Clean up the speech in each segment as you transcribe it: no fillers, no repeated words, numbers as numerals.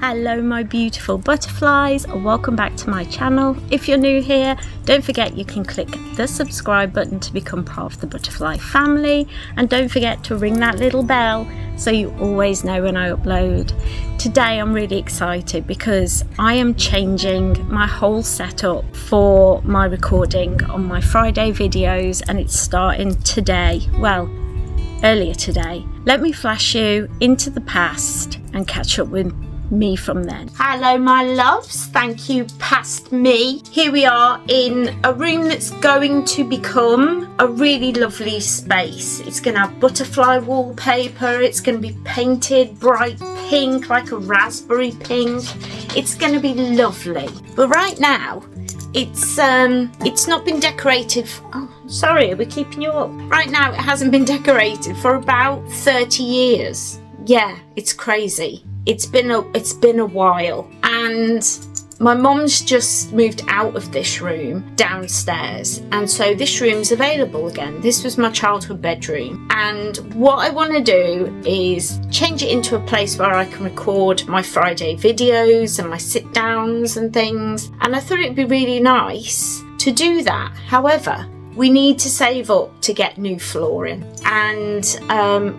Hello my beautiful butterflies, welcome back to my channel. If you're new here, don't forget you can click the subscribe button to become part of the butterfly family, and don't forget to ring that little bell so you always know when I upload. Today I'm really excited because I am changing my whole setup for my recording on my Friday videos, and it's starting today, well, earlier today. Let me flash you into the past and catch up with me from then. Hello my loves, thank you past me. Here we are in a room that's going to become a really lovely space. It's going to have butterfly wallpaper, it's going to be painted bright pink, like a raspberry pink. It's going to be lovely. But right now it's not been decorated. Oh, sorry, are we keeping you up? Right now it hasn't been decorated for about 30 years. Yeah, it's crazy. It's been a while, and my mum's just moved out of this room downstairs, and so this room's available again. This was my childhood bedroom, and what I want to do is change it into a place where I can record my Friday videos and my sit downs and things, and I thought it'd be really nice to do that. However, we need to save up to get new flooring, and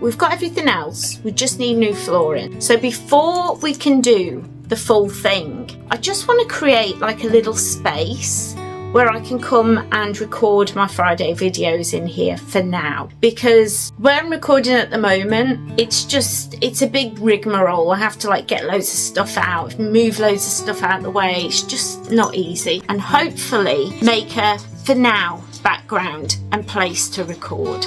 we've got everything else, we just need new flooring. So before we can do the full thing, I just want to create like a little space where I can come and record my Friday videos in here for now, because where I'm recording at the moment, it's a big rigmarole. I have to like get loads of stuff out, move loads of stuff out of the way. It's just not easy, and hopefully make a, for now, background and place to record.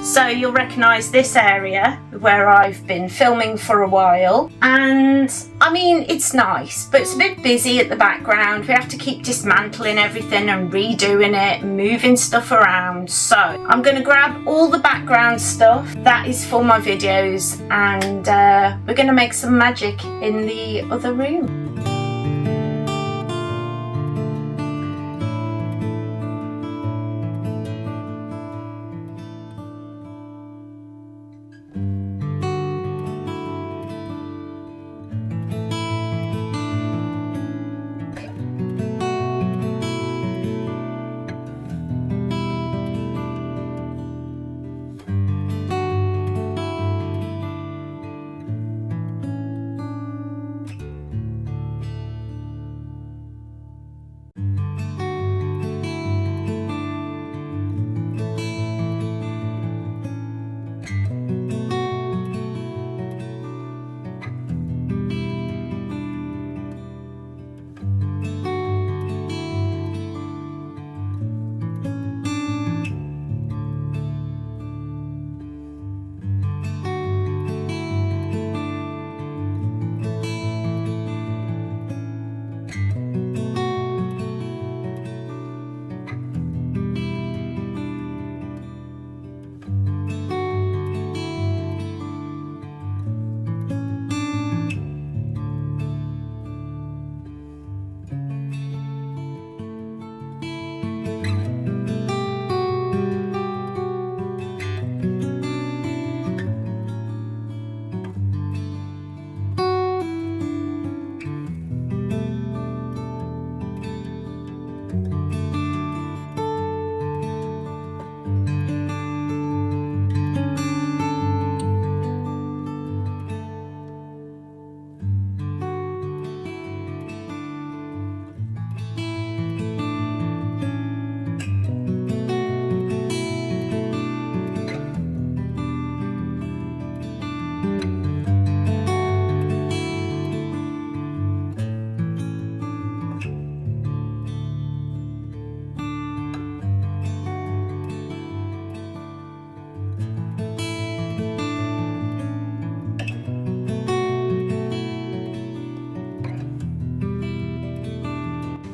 So you'll recognise this area where I've been filming for a while, and I mean it's nice, but it's a bit busy at the background. We have to keep dismantling everything and redoing it and moving stuff around. So I'm going to grab all the background stuff that is for my videos, and we're going to make some magic in the other room.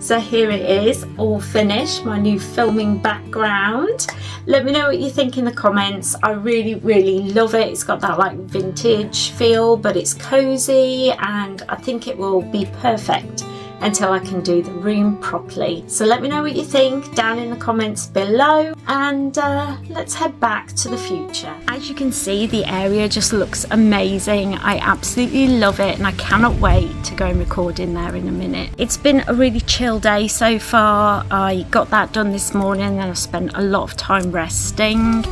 So here it is, all finished, my new filming background. Let me know what you think in the comments. I really love it. It's got that like vintage feel, but it's cozy, and I think it will be perfect until I can do the room properly. So let me know what you think down in the comments below, and let's head back to the future. As you can see, the area just looks amazing. I absolutely love it, and I cannot wait to go and record in there in a minute. It's been a really chill day so far. I got that done this morning, and I spent a lot of time resting,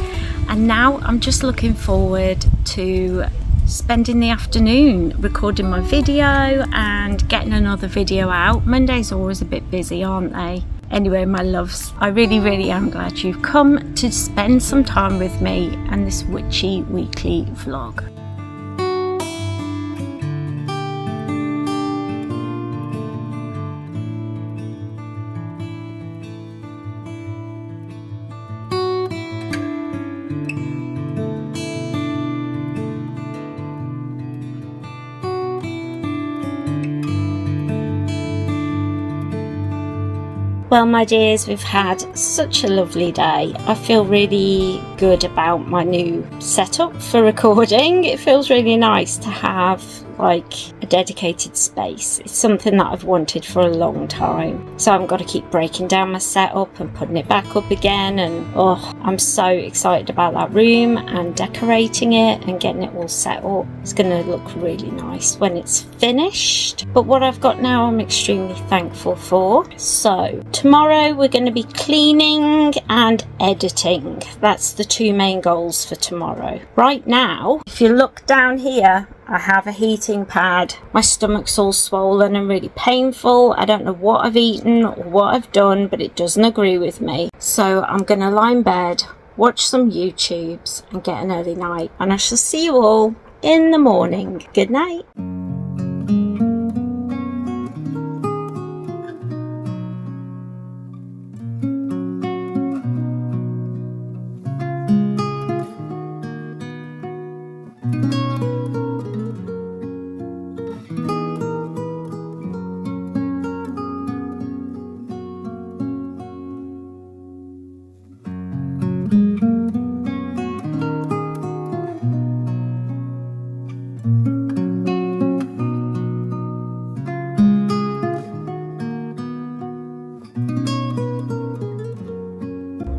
and now I'm just looking forward to spending the afternoon recording my video and getting another video out. Mondays are always a bit busy, aren't they? Anyway, my loves, I really am glad you've come to spend some time with me and this witchy weekly vlog. Well, my dears, we've had such a lovely day. I feel really good about my new setup for recording. It feels really nice to have like a dedicated space. It's something that I've wanted for a long time. So I've got to keep breaking down my setup and putting it back up again. And I'm so excited about that room and decorating it and getting it all set up. It's going to look really nice when it's finished. But what I've got now, I'm extremely thankful for. So tomorrow we're going to be cleaning and editing. That's the two main goals for tomorrow. Right now, if you look down here, I have a heating pad. My stomach's all swollen and really painful. I don't know what I've eaten or what I've done, but it doesn't agree with me. So I'm going to lie in bed, watch some YouTubes and get an early night. And I shall see you all in the morning. Good night.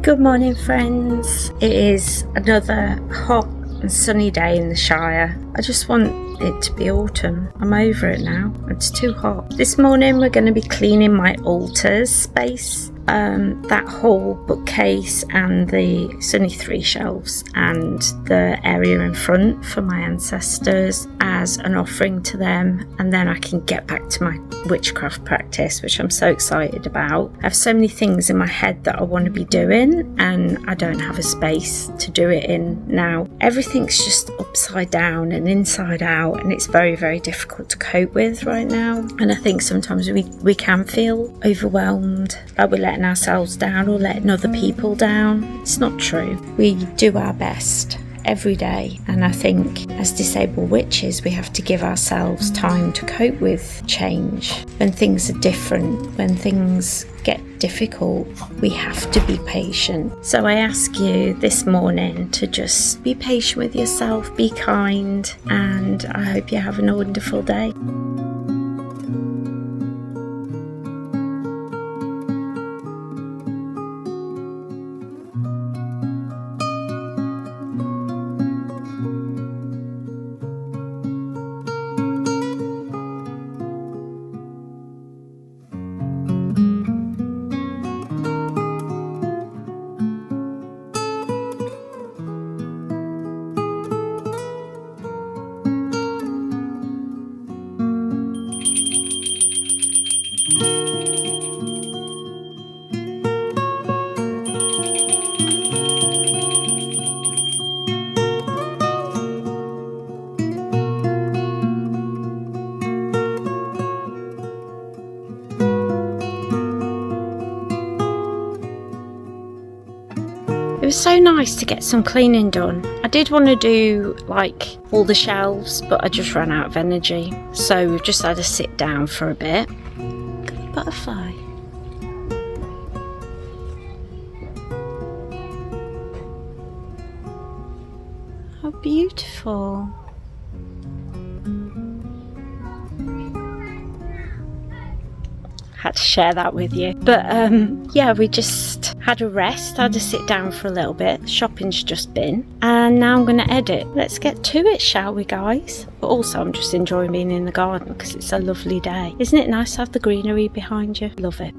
Good morning, friends. It is another hot and sunny day in the Shire. I just want it to be autumn. I'm over it now. It's too hot. This morning we're going to be cleaning my altars space. That whole bookcase and it's only 3 shelves, and the area in front for my ancestors as an offering to them, and then I can get back to my witchcraft practice, which I'm so excited about. I have so many things in my head that I want to be doing, and I don't have a space to do it in now. Everything's just upside down and inside out, and it's very difficult to cope with right now. And I think sometimes we can feel overwhelmed, like we're letting ourselves down or letting other people down. It's not true. We do our best every day, and I think as disabled witches we have to give ourselves time to cope with change. When things are different, when things get difficult, we have to be patient. So I ask you this morning to just be patient with yourself, be kind, and I hope you're having a wonderful day. It was so nice to get some cleaning done. I did want to do like all the shelves, but I just ran out of energy. So we've just had to sit down for a bit. Look at the butterfly. Beautiful. Had to share that with you. But yeah, we just had a rest, had to sit down for a little bit. Shopping's just been, and now I'm going to edit. Let's get to it, shall we, guys? But also I'm just enjoying being in the garden because it's a lovely day. Isn't it nice to have the greenery behind you? Love it.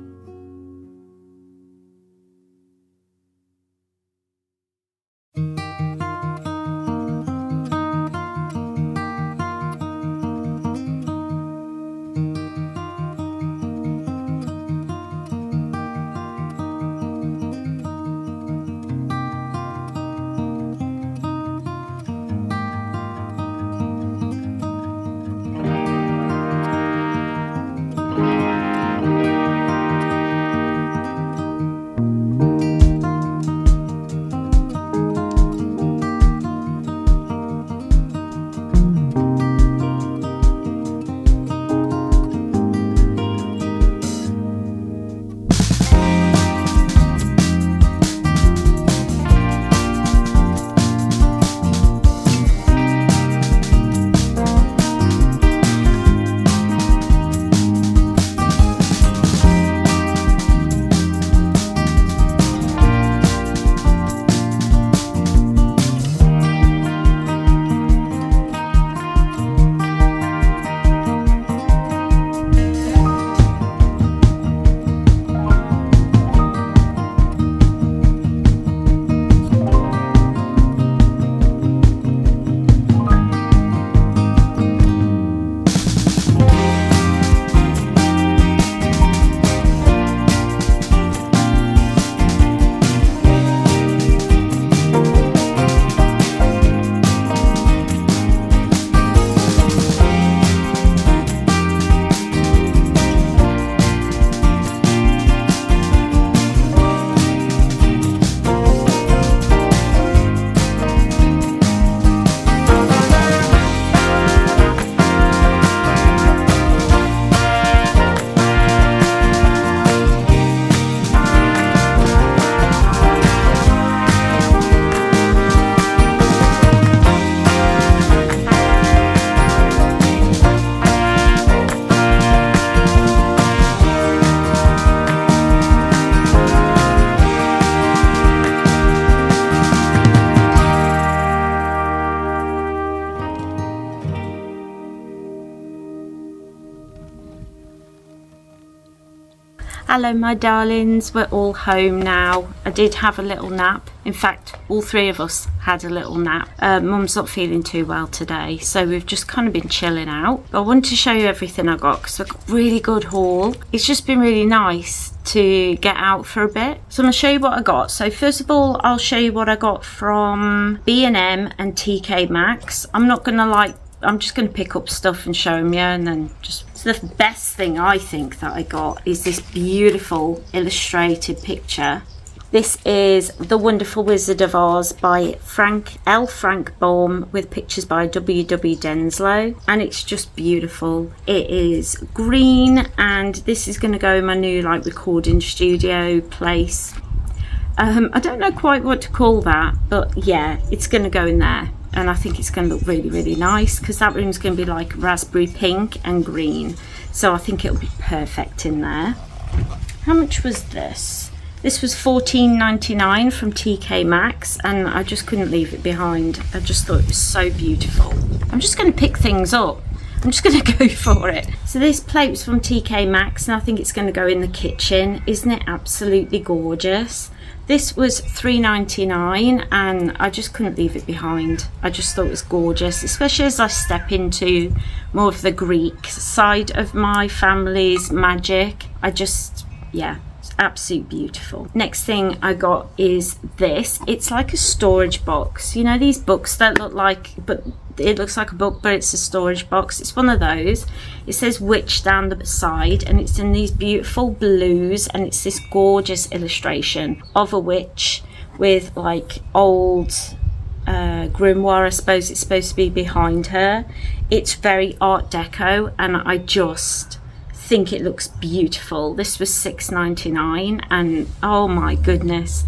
Hello my darlings, we're all home now. I did have a little nap. In fact, all three of us had a little nap. Mum's not feeling too well today, so we've just kind of been chilling out. But I wanted to show you everything I got because I've got a really good haul. It's just been really nice to get out for a bit. So I'm going to show you what I got. So first of all, I'll show you what I got from B&M and TK Maxx. I'm just going to pick up stuff and show them you, and then just... So the best thing I think that I got is this beautiful illustrated picture. This is The Wonderful Wizard of Oz by Frank Baum with pictures by W.W. Denslow, and it's just beautiful. It is green, and this is going to go in my new recording studio place. I don't know quite what to call that, but yeah, it's going to go in there. And I think it's going to look really, really nice because that room's going to be like raspberry pink and green. So I think it'll be perfect in there. How much was this? This was $14.99 from TK Maxx, and I just couldn't leave it behind. I just thought it was so beautiful. I'm just going to pick things up. I'm just going to go for it. So this plate was from TK Maxx, and I think it's going to go in the kitchen. Isn't it absolutely gorgeous? This was $3.99, and I just couldn't leave it behind. I just thought it was gorgeous, especially as I step into more of the Greek side of my family's magic. Yeah, it's absolutely beautiful. Next thing I got is this. It's like a storage box. You know these books that look like, but it looks like a book, but it's a storage box. It's one of those. It says witch down the side, and it's in these beautiful blues, and it's this gorgeous illustration of a witch with old grimoire, I suppose it's supposed to be, behind her. It's very art deco, and I just think it looks beautiful. This was $6.99, and oh my goodness,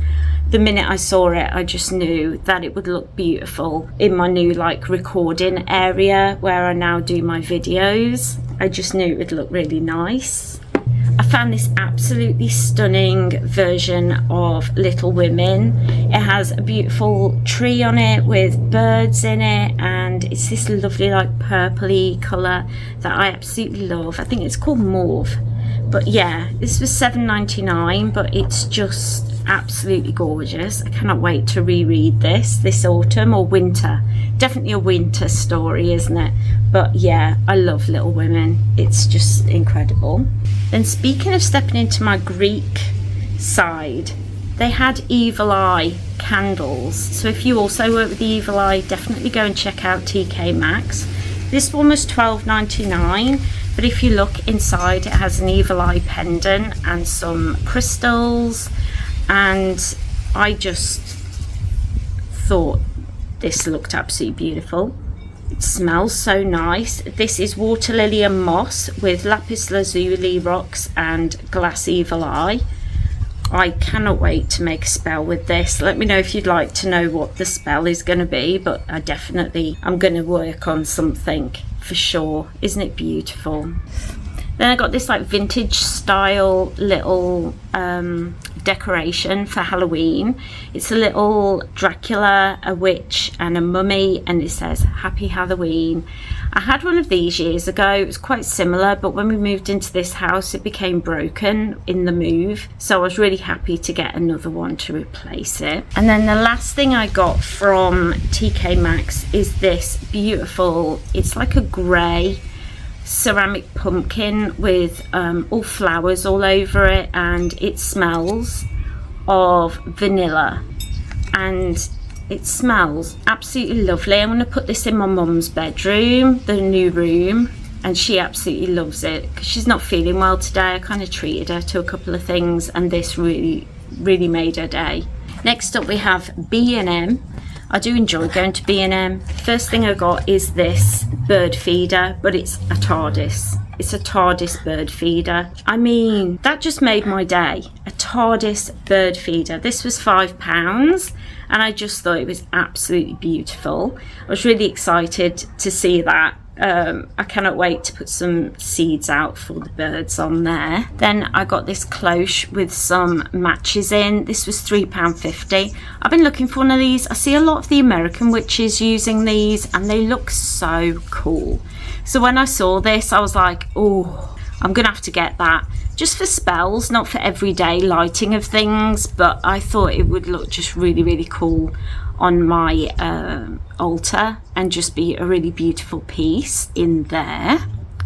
the minute I saw it, I just knew that it would look beautiful in my new like recording area where I now do my videos. I just knew it would look really nice. I found this absolutely stunning version of Little Women. It has a beautiful tree on it with birds in it, and it's this lovely like purpley colour that I absolutely love. I think it's called Mauve. But yeah, this was $7.99, but it's just absolutely gorgeous. I cannot wait to reread this autumn or winter. Definitely a winter story, isn't it? But yeah, I love Little Women. It's just incredible. Then speaking of stepping into my Greek side, they had Evil Eye candles. So if you also work with the Evil Eye, definitely go and check out TK Maxx. This one was $12.99. But if you look inside, it has an Evil Eye pendant and some crystals, and I just thought this looked absolutely beautiful. It smells so nice. This is water lily and moss with lapis lazuli rocks and glass Evil Eye. I cannot wait to make a spell with this. Let me know if you'd like to know what the spell is going to be, but I'm going to work on something for sure. Isn't it beautiful? Then I got this like vintage style little decoration for Halloween. It's a little Dracula, a witch and a mummy, and it says Happy Halloween. I had one of these years ago. It was quite similar, but when we moved into this house it became broken in the move, so I was really happy to get another one to replace it. And then the last thing I got from TK Maxx is this beautiful, it's like a grey ceramic pumpkin with all flowers all over it, and it smells of vanilla and it smells absolutely lovely. I'm going to put this in my mum's bedroom, the new room, and she absolutely loves it because she's not feeling well today. I kind of treated her to a couple of things, and this really made her day. Next up we have B&M. I do enjoy going to B&M. First thing I got is this bird feeder, but it's a TARDIS. It's a TARDIS bird feeder. I mean, that just made my day. A TARDIS bird feeder. This was £5, and I just thought it was absolutely beautiful. I was really excited to see that. I cannot wait to put some seeds out for the birds on there. Then I got this cloche with some matches in. This was £3.50. I've been looking for one of these. I see a lot of the American witches using these, and they look so cool. So when I saw this, I was like, oh, I'm gonna have to get that. Just for spells, not for everyday lighting of things, but I thought it would look just really cool on my altar and just be a really beautiful piece in there.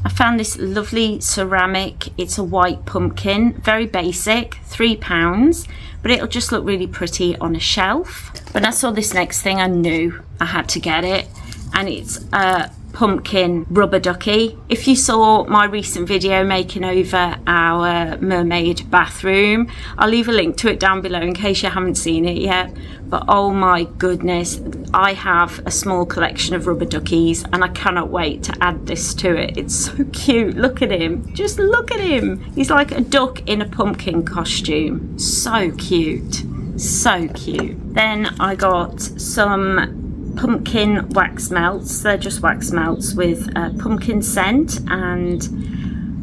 I found this lovely ceramic, it's a white pumpkin, very basic, £3, but it'll just look really pretty on a shelf. When I saw this next thing, I knew I had to get it, and it's a pumpkin rubber ducky. If you saw my recent video making over our mermaid bathroom, I'll leave a link to it down below in case you haven't seen it yet. But oh my goodness, I have a small collection of rubber duckies, and I cannot wait to add this to it. It's so cute. Look at him, just look at him. He's like a duck in a pumpkin costume. So cute, so cute. Then I got some pumpkin wax melts. They're just wax melts with pumpkin scent and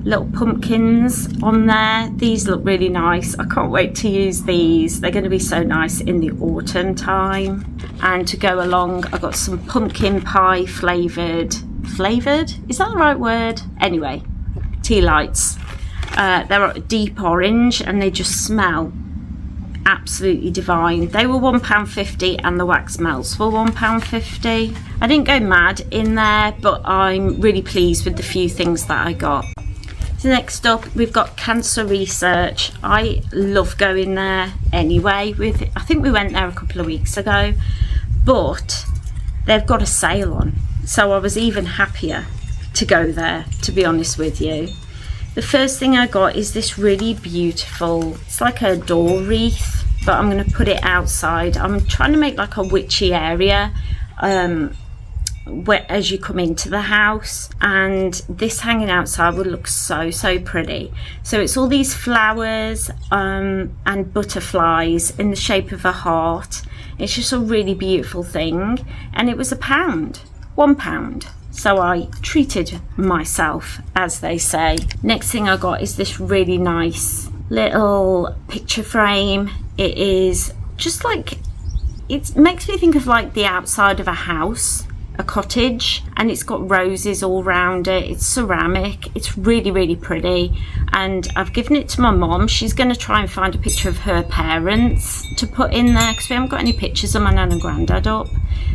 little pumpkins on there. These look really nice. I can't wait to use these. They're going to be so nice in the autumn time. And to go along, I got some pumpkin pie flavored, is that the right word? Anyway, tea lights. They're deep orange and they just smell absolutely divine. They were £1.50 and the wax melts were £1.50. I didn't go mad in there, but I'm really pleased with the few things that I got. So next up we've got cancer research. I love going there anyway. I think we went there a couple of weeks ago, but they've got a sale on, so I was even happier to go there, to be honest with you. The first thing I got is this really beautiful, it's like a door wreath, but I'm going to put it outside. I'm trying to make like a witchy area as you come into the house, and this hanging outside would look so pretty. So it's all these flowers and butterflies in the shape of a heart. It's just a really beautiful thing, and it was £1. So I treated myself, as they say. Next thing I got is this really nice little picture frame. It is just like, it makes me think of like the outside of a house, a cottage, and it's got roses all around it. It's ceramic. It's really pretty, and I've given it to my mom. She's going to try and find a picture of her parents to put in there, because we haven't got any pictures of my nan and granddad up.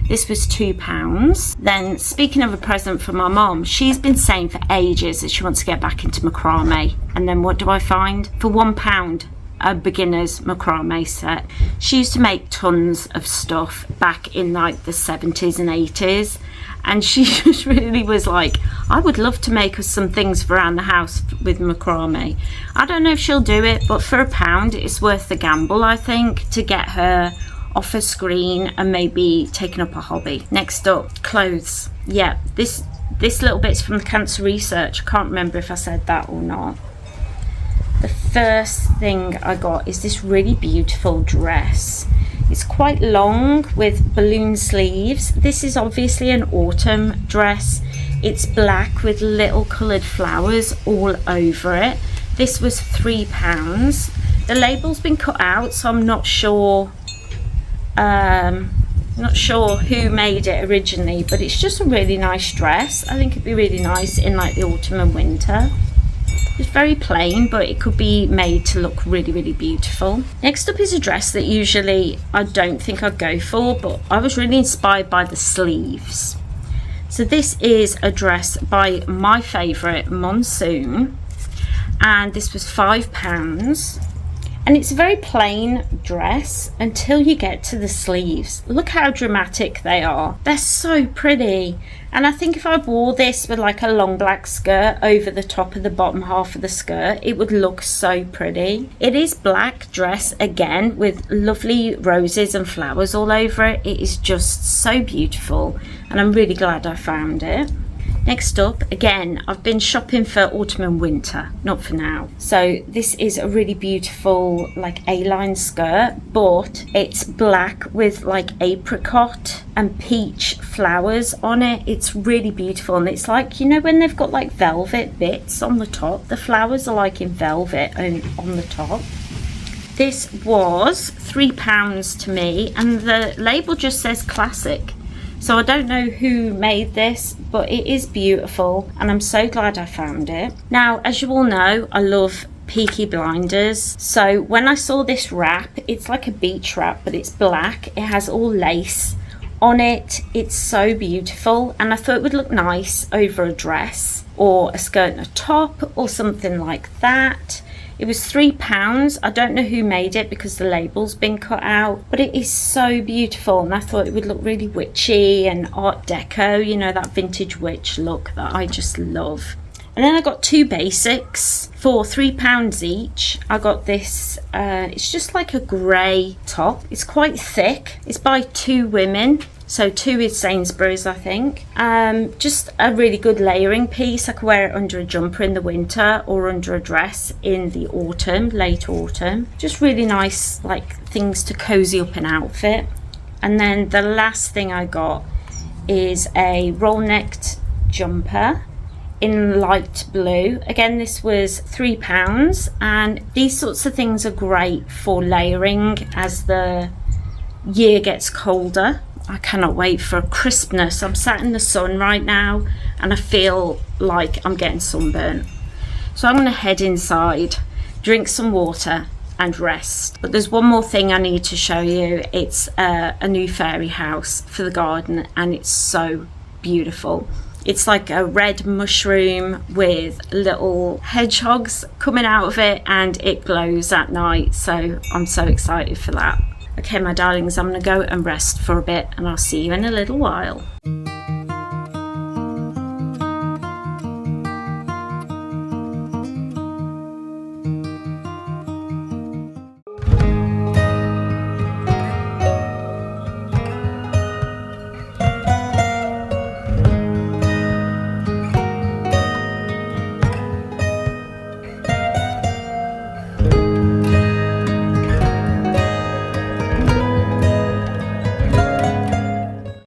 This was £2. Then, speaking of a present for my mom, she's been saying for ages that she wants to get back into macrame, and then what do I find? For £1, a beginner's macrame set. She used to make tons of stuff back in like the 70s and 80s, and she just really was like, I would love to make us some things for around the house with macrame. I don't know if she'll do it, but for £1 it's worth the gamble, I think, to get her off her screen and maybe taking up a hobby. Next up, clothes. Yeah, this little bit's from the cancer research. I can't remember if I said that or not. The first thing I got is this really beautiful dress. It's quite long with balloon sleeves. This is obviously an autumn dress. It's black with little coloured flowers all over it. This was £3. The label's been cut out, so I'm not sure who made it originally, but it's just a really nice dress. I think it'd be really nice in like the autumn and winter. It's very plain, but it could be made to look really beautiful. Next up is a dress that usually I don't think I'd go for, but I was really inspired by the sleeves. So this is a dress by my favourite, Monsoon, and this was £5. And it's a very plain dress until you get to the sleeves. Look how dramatic they are. They're so pretty. And I think if I wore this with like a long black skirt over the top of the bottom half of the skirt, it would look so pretty. It is black dress again with lovely roses and flowers all over it. It is just so beautiful, and I'm really glad I found it. Next up, again, I've been shopping for autumn and winter, not for now. So this is a really beautiful like A-line skirt, but it's black with like apricot and peach flowers on it. It's really beautiful, and it's like, you know, when they've got like velvet bits on the top, the flowers are like in velvet on the top. This was £3 to me, and the label just says classic. So I don't know who made this, but it is beautiful, and I'm so glad I found it. Now, as you all know, I love Peaky Blinders. So when I saw this wrap, it's like a beach wrap, but it's black. It has all lace on it. It's so beautiful, and I thought it would look nice over a dress or a skirt and a top or something like that. It was £3. I don't know who made it because the label's been cut out, but it is so beautiful, and I thought it would look really witchy and art deco, you know, that vintage witch look that I just love. And then I got two basics for £3 each. I got this, it's just like a grey top. It's quite thick. It's by Two Women. So two is Sainsbury's, I think. Just a really good layering piece. I could wear it under a jumper in the winter or under a dress in the autumn, late autumn. Just really nice, like, things to cozy up an outfit. And then the last thing I got is a roll-necked jumper in light blue. Again, this was £3, and these sorts of things are great for layering as the year gets colder. I cannot wait for crispness. I'm sat in the sun right now and I feel like I'm getting sunburnt. So I'm going to head inside, drink some water and rest. But there's one more thing I need to show you. It's a new fairy house for the garden, and it's so beautiful. It's like a red mushroom with little hedgehogs coming out of it, and it glows at night. So I'm so excited for that. Okay, my darlings, I'm going to go and rest for a bit, and I'll see you in a little while.